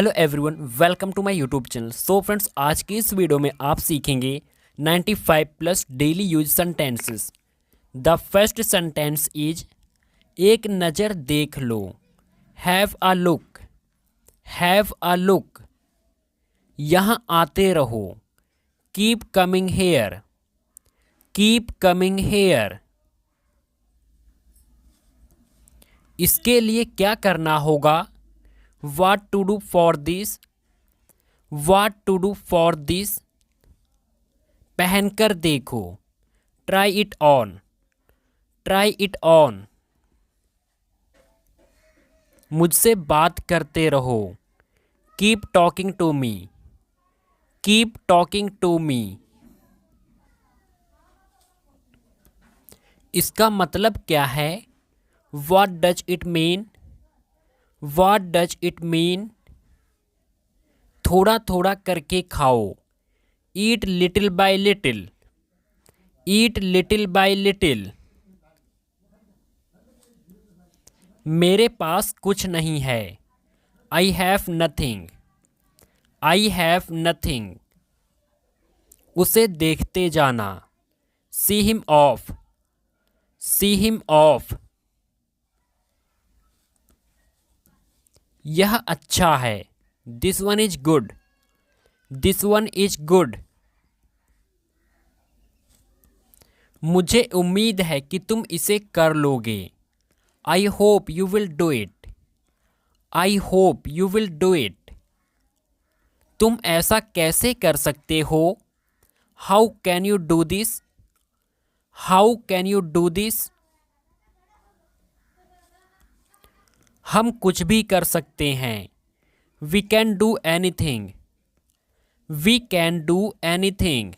Hello everyone, welcome to my YouTube channel. So friends, आज की इस वीडियो में आप सीखेंगे 95 plus daily use sentences. The first sentence is एक नज़र देख लो। Have a look, have a look. यहाँ आते रहो। Keep coming here, keep coming here. इसके लिए क्या करना होगा? What to do for this? What to do for this? पहनकर देखो। Try it on, try it on। मुझसे बात करते रहो। Keep talking to me, keep talking to me। इसका मतलब क्या है? What does it mean? What does it mean? थोड़ा थोड़ा करके खाओ। Eat little by little, eat little by little। मेरे पास कुछ नहीं है। I have nothing, I have nothing। उसे देखते जाना। See him off, see him off। यह अच्छा है। This one is good, this one is good। मुझे उम्मीद है कि तुम इसे कर लोगे। I hope you will do it, I hope you will do it। तुम ऐसा कैसे कर सकते हो? How can you do this? How can you do this? हम कुछ भी कर सकते हैं। We can do anything, we can do anything।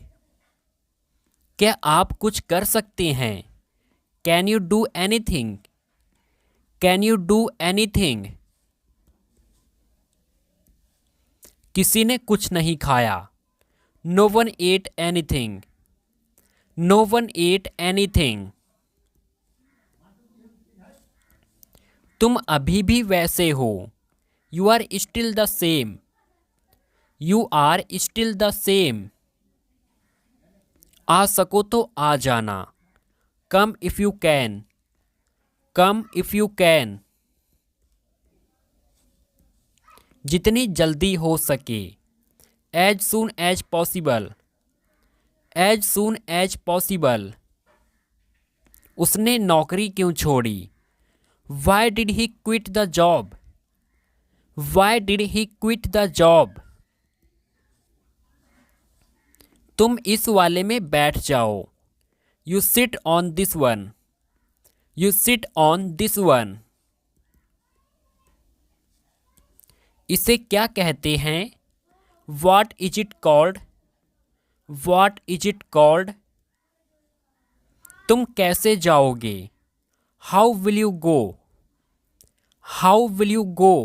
क्या आप कुछ कर सकते हैं? Can you do anything? Can you do anything? किसी ने कुछ नहीं खाया। No one ate anything, no one ate anything। तुम अभी भी वैसे हो। You are still the same, you are still the same। आ सको तो आ जाना। Come if you can, come if you can। जितनी जल्दी हो सके। As soon as possible, as soon as possible। उसने नौकरी क्यों छोड़ी? Why did he quit the job? Why did he quit the job? तुम इस वाले में बैठ जाओ। You sit on this one, you sit on this one। इसे क्या कहते हैं? What is it called? What is it called? तुम कैसे जाओगे? How will you go? How will you go?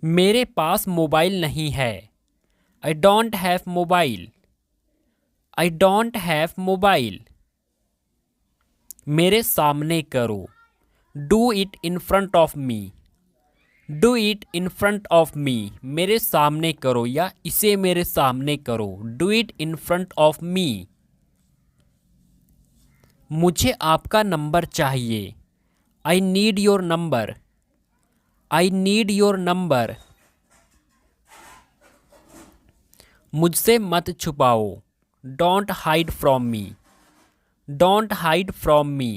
मेरे पास मोबाइल नहीं है। I don't have mobile, I don't have mobile। मेरे सामने करो। Do it in front of me, do it in front of me। मेरे सामने करो या इसे मेरे सामने करो। Do it in front of me। मुझे आपका नंबर चाहिए। I need your number, I need your number। मुझसे मत छुपाओ। Don't hide from me, don't hide from me।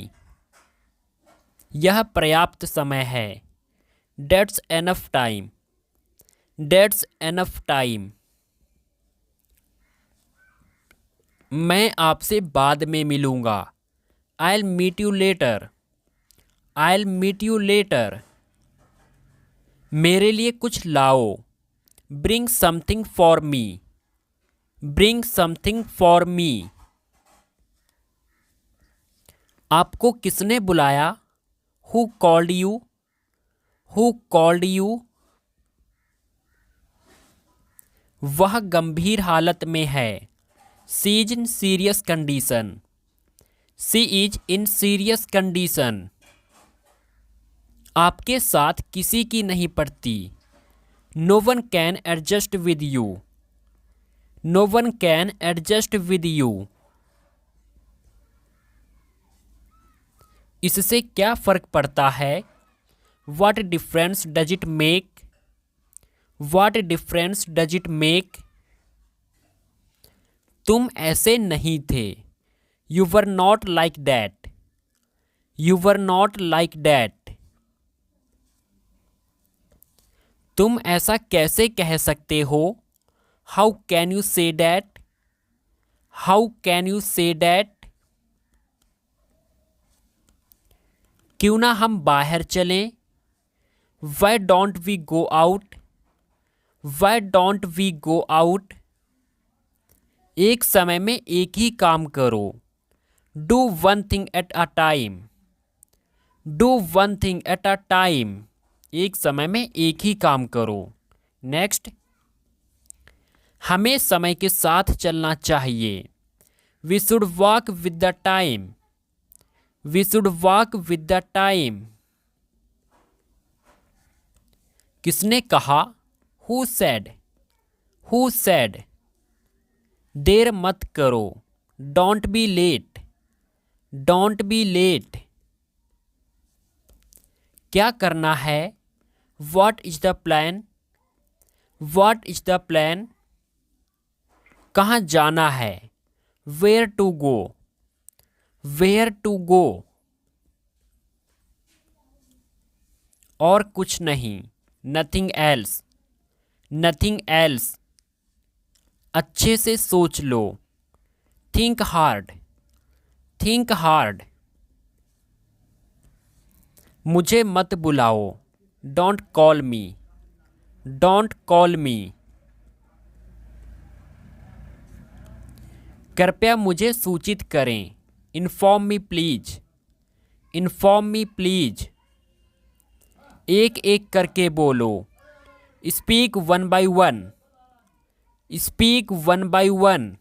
यह पर्याप्त समय है। That's enough time, that's enough time। मैं आपसे बाद में मिलूंगा। I'll meet you later, I'll meet you later। मेरे लिए कुछ लाओ। Bring something for me, bring something for me। आपको किसने बुलाया? Who called you? Who called you? वह गंभीर हालत में है। She is in serious condition, she is in serious condition। आपके साथ किसी की नहीं पड़ती। No one can adjust with you. No one can adjust with you. इससे क्या फ़र्क पड़ता है? What difference does it make? What difference does it make? तुम ऐसे नहीं थे। You were not like that. You were not like that. तुम ऐसा कैसे कह सकते हो? How can you say that? How can you say that? क्यों ना हम बाहर चलें? Why don't we go out? Why don't we go out? एक समय में एक ही काम करो। Do one thing at a time. Do one thing at a time. एक समय में एक ही काम करो। नेक्स्ट, हमें समय के साथ चलना चाहिए। We should walk with the time. We should walk with the time. किसने कहा? Who said? Who said? देर मत करो। Don't be late. Don't be late. क्या करना है? What is the plan? What is the plan? कहाँ जाना है? Where to go. Where to go. और कुछ नहीं। Nothing else. Nothing else. अच्छे से सोच लो। Think hard. Think hard. मुझे मत बुलाओ। Don't call me. Don't call me. कृपया मुझे सूचित करें। Inform me please. Inform me please. एक एक करके बोलो। Speak one by one. Speak one by one.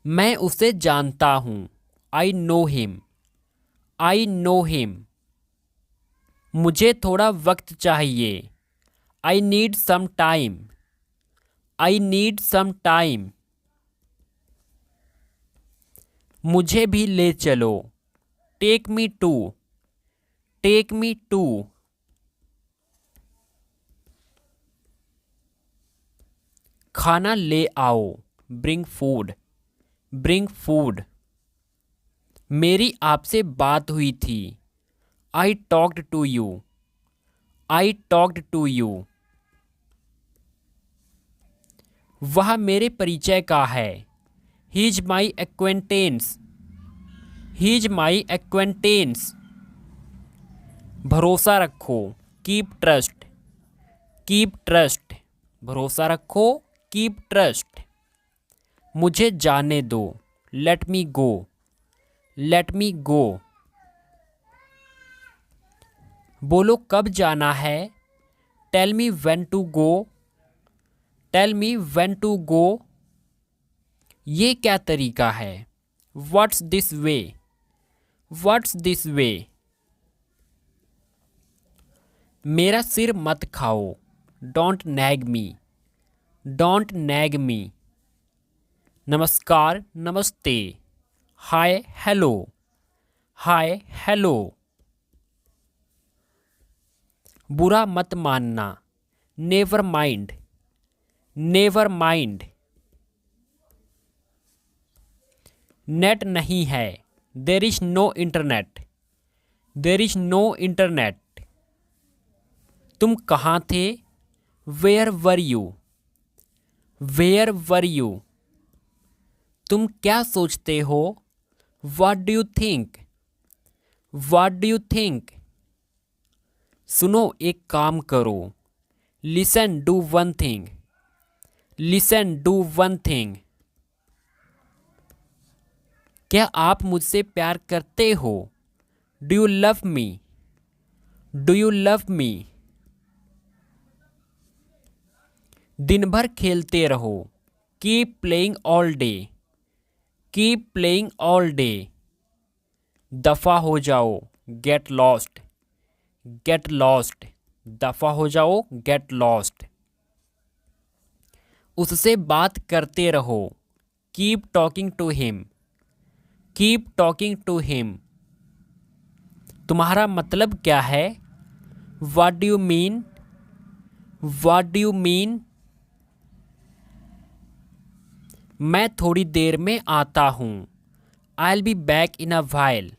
मैं उसे जानता हूँ। I know him. I know him. मुझे थोड़ा वक्त चाहिए। I need some time. I need some time. मुझे भी ले चलो। Take me to. Take me to. खाना ले आओ। Bring food. Bring food. मेरी आपसे बात हुई थी। I talked to you. I talked to you. वह मेरे परिचय का है। He is my acquaintance. He is my acquaintance. भरोसा रखो। Keep trust. Keep trust. भरोसा रखो। Keep trust. मुझे जाने दो। Let me go. Let me go. बोलो कब जाना है? Tell me when to go. Tell me when to go. ये क्या तरीका है? What's this way. What's this way. मेरा सिर मत खाओ। Don't nag me. Don't nag me. नमस्कार, नमस्ते। Hi hello. Hi hello. बुरा मत मानना। Never mind. Never mind. Net नहीं है। There is no internet. There is no internet. तुम कहाँ थे? Where were you. Where were you. तुम क्या सोचते हो? What do you think. What do you think. सुनो, एक काम करो। Listen do one thing. Listen do one thing. क्या आप मुझसे प्यार करते हो? Do you love me. Do you love me. दिन भर खेलते रहो। Keep playing all day. Keep playing all day. दफ़ा हो जाओ, गेट लॉस्ट, गेट लॉस्ट, दफ़ा हो जाओ, गेट लॉस्ट। उससे बात करते रहो, keep talking to him, keep talking to him. तुम्हारा मतलब क्या है, what do you mean, what do you mean. मैं थोड़ी देर में आता हूँ, I will be back in a while,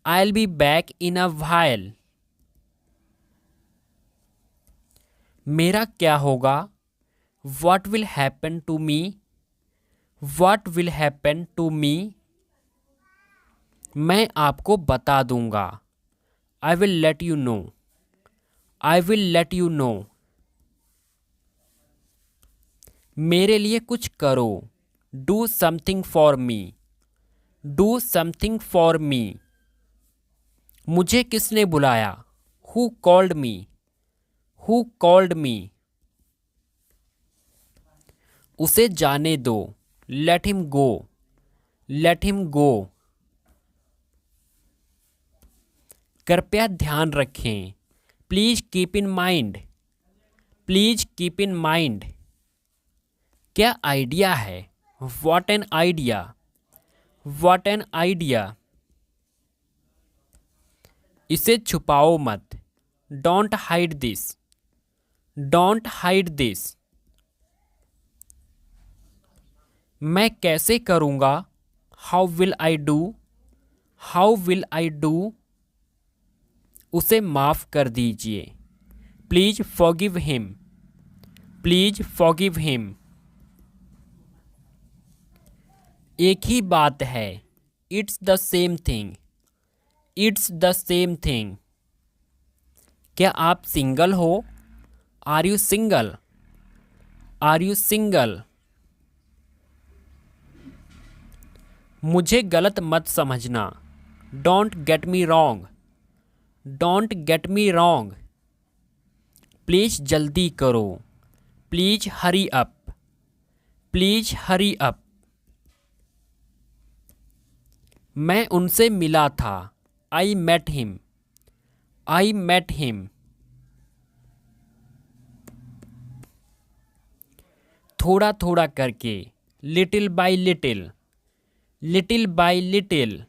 I will be back in a while. मेरा क्या होगा, what will happen to me, what will happen to me. मैं आपको बता दूंगा, I will let you know, I will let you no. मेरे लिए कुछ करो, do something for me, do something for me. मुझे किसने बुलाया, who called me, who called me. उसे जाने दो, let him go, let him go. कृपया ध्यान रखें, please keep in mind, please keep in mind. क्या आइडिया है, what an idea, what an idea. इसे छुपाओ मत, don't hide this, don't hide this. मैं कैसे करूँगा, how will I do, how will I do. उसे माफ़ कर दीजिए, please forgive him, please forgive him. एक ही बात है, it's the same thing, it's the same thing. क्या आप सिंगल हो, are you single, are you single. मुझे गलत मत समझना, don't get me wrong, don't get me wrong. Please जल्दी करो, please hurry up, please hurry up. मैं उनसे मिला था, I met him, I met him. थोड़ा थोड़ा करके, little by little, little by little.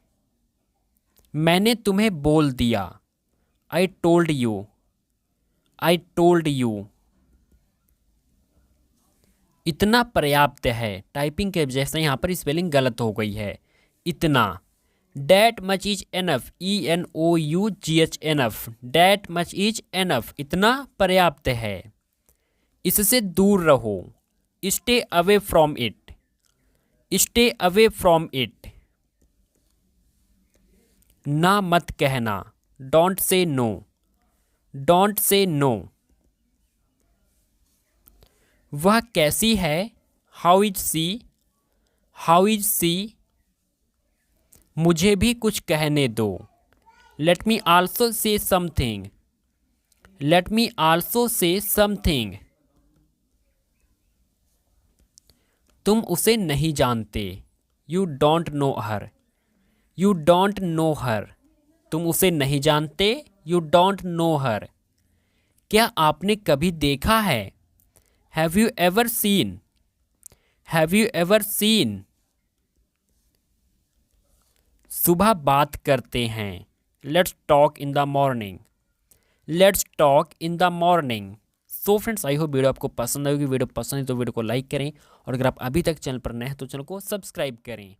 मैंने तुम्हें बोल दिया, I told you, I told you. इतना पर्याप्त है, टाइपिंग के वजह से यहाँ पर स्पेलिंग गलत हो गई है, इतना। That much is enough, ENOUGH enough, that much is enough, इतना पर्याप्त है। इससे दूर रहो, stay away from it, stay away from it. ना मत कहना, don't say no, don't say no. वह कैसी है, how is she, how is she. मुझे भी कुछ कहने दो, let me also say something, let me also say something. तुम उसे नहीं जानते, you don't know her, you don't know her. तुम उसे नहीं जानते, यू डोंट नो हर। क्या आपने कभी देखा है, have you ever seen, have you ever seen. सुबह बात करते हैं, let's talk in the morning, let's talk in the morning. So friends, I hope video आपको पसंद आएगी। वीडियो पसंद है तो वीडियो को लाइक करें, और अगर आप अभी तक चैनल पर नए हैं तो चैनल को सब्सक्राइब करें।